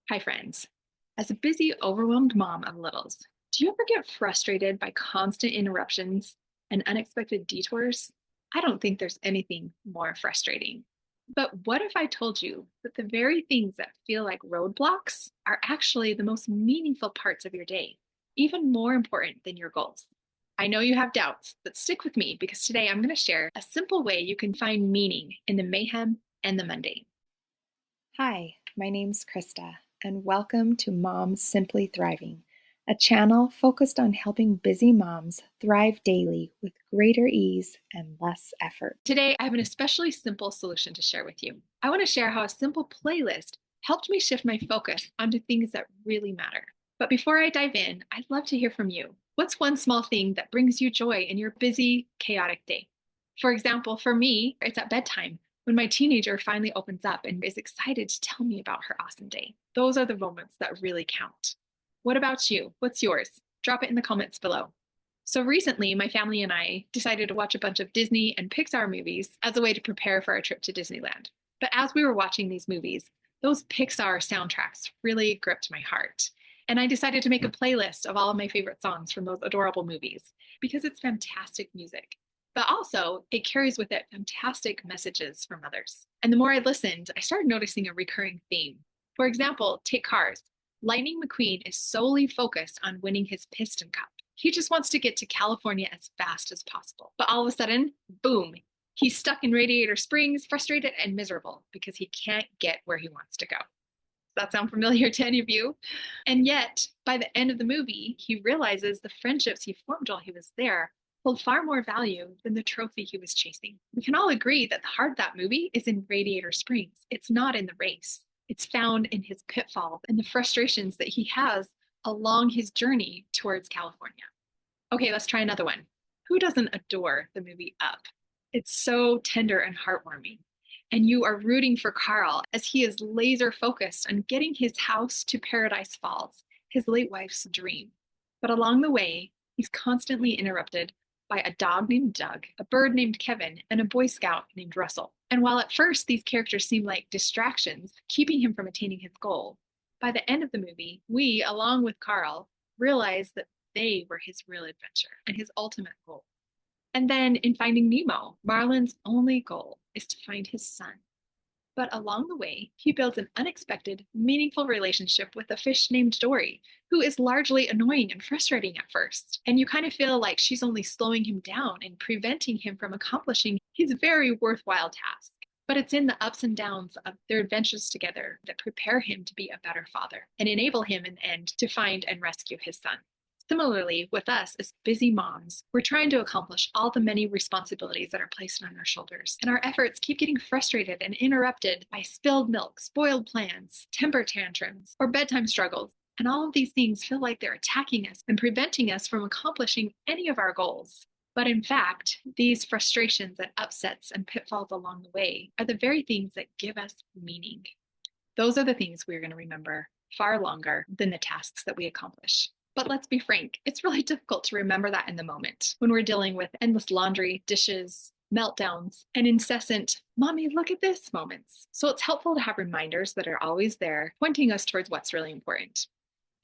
Hi, friends. As a busy, overwhelmed mom of littles, do you ever get frustrated by constant interruptions and unexpected detours? I don't think there's anything more frustrating. But what if I told you that the very things that feel like roadblocks are actually the most meaningful parts of your day, even more important than your goals? I know you have doubts, but stick with me because today I'm going to share a simple way you can find meaning in the mayhem and the mundane. Hi, my name's Krista, and welcome to Moms Simply Thriving, a channel focused on helping busy moms thrive daily with greater ease and less effort. Today, I have an especially simple solution to share with you. I want to share how a simple playlist helped me shift my focus onto things that really matter. But before I dive in, I'd love to hear from you. What's one small thing that brings you joy in your busy, chaotic day? For example, for me, it's at bedtime when my teenager finally opens up and is excited to tell me about her awesome day. Those are the moments that really count. What about you? What's yours? Drop it in the comments below. So recently, my family and I decided to watch a bunch of Disney and Pixar movies as a way to prepare for our trip to Disneyland. But as we were watching these movies, those Pixar soundtracks really gripped my heart. And I decided to make a playlist of all of my favorite songs from those adorable movies because it's fantastic music. But also, it carries with it fantastic messages from others. And the more I listened, I started noticing a recurring theme. For example, take Cars. Lightning McQueen is solely focused on winning his Piston Cup. He just wants to get to California as fast as possible. But all of a sudden, boom, he's stuck in Radiator Springs, frustrated and miserable because he can't get where he wants to go. Does that sound familiar to any of you? And yet, by the end of the movie, he realizes the friendships he formed while he was there hold far more value than the trophy he was chasing. We can all agree that the heart of that movie is in Radiator Springs. It's not in the race. It's found in his pitfalls and the frustrations that he has along his journey towards California. Okay, let's try another one. Who doesn't adore the movie Up? It's so tender and heartwarming. And you are rooting for Carl as he is laser focused on getting his house to Paradise Falls, his late wife's dream. But along the way, he's constantly interrupted by a dog named Doug, a bird named Kevin, and a Boy Scout named Russell. And while at first these characters seem like distractions, keeping him from attaining his goal, by the end of the movie, we, along with Carl, realize that they were his real adventure and his ultimate goal. And then in Finding Nemo, Marlin's only goal is to find his son. But along the way, he builds an unexpected, meaningful relationship with a fish named Dory, who is largely annoying and frustrating at first. And you kind of feel like she's only slowing him down and preventing him from accomplishing his very worthwhile task. But it's in the ups and downs of their adventures together that prepare him to be a better father and enable him in the end to find and rescue his son. Similarly, with us as busy moms, we're trying to accomplish all the many responsibilities that are placed on our shoulders, and our efforts keep getting frustrated and interrupted by spilled milk, spoiled plans, temper tantrums, or bedtime struggles. And all of these things feel like they're attacking us and preventing us from accomplishing any of our goals. But in fact, these frustrations and upsets and pitfalls along the way are the very things that give us meaning. Those are the things we're going to remember far longer than the tasks that we accomplish. But let's be frank, it's really difficult to remember that in the moment when we're dealing with endless laundry, dishes, meltdowns, and incessant, mommy, look at this moments. So it's helpful to have reminders that are always there, pointing us towards what's really important.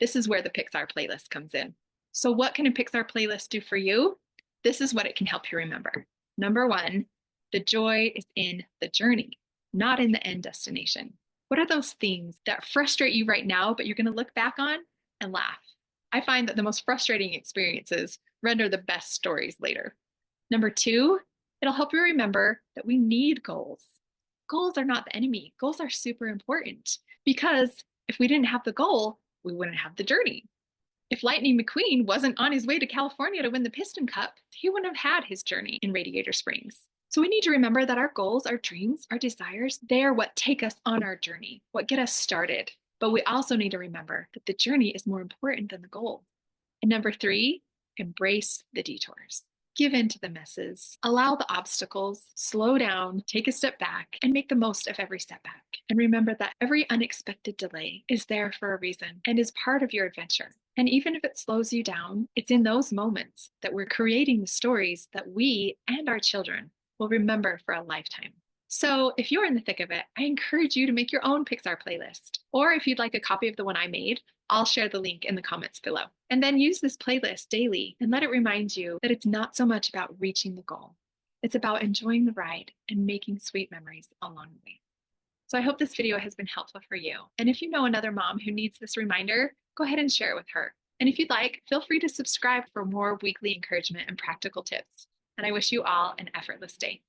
This is where the Pixar playlist comes in. So what can a Pixar playlist do for you? This is what it can help you remember. Number one, the joy is in the journey, not in the end destination. What are those things that frustrate you right now, but you're going to look back on and laugh? I find that the most frustrating experiences render the best stories later. Number two, it'll help you remember that we need goals. Goals are not the enemy. Goals are super important because if we didn't have the goal, we wouldn't have the journey. If Lightning McQueen wasn't on his way to California to win the Piston Cup, he wouldn't have had his journey in Radiator Springs. So we need to remember that our goals, our dreams, our desires, they are what take us on our journey, what get us started. But we also need to remember that the journey is more important than the goal. And number three, embrace the detours. Give in to the messes, allow the obstacles, slow down, take a step back, and make the most of every setback. And remember that every unexpected delay is there for a reason and is part of your adventure. And even if it slows you down, it's in those moments that we're creating the stories that we and our children will remember for a lifetime. So if you're in the thick of it, I encourage you to make your own Pixar playlist Or if you'd like a copy of the one I made, I'll share the link in the comments below. And then use this playlist daily and let it remind you that it's not so much about reaching the goal. It's about enjoying the ride and making sweet memories along the way. So I hope this video has been helpful for you. And if you know another mom who needs this reminder, go ahead and share it with her. And if you'd like, feel free to subscribe for more weekly encouragement and practical tips. And I wish you all an effortless day.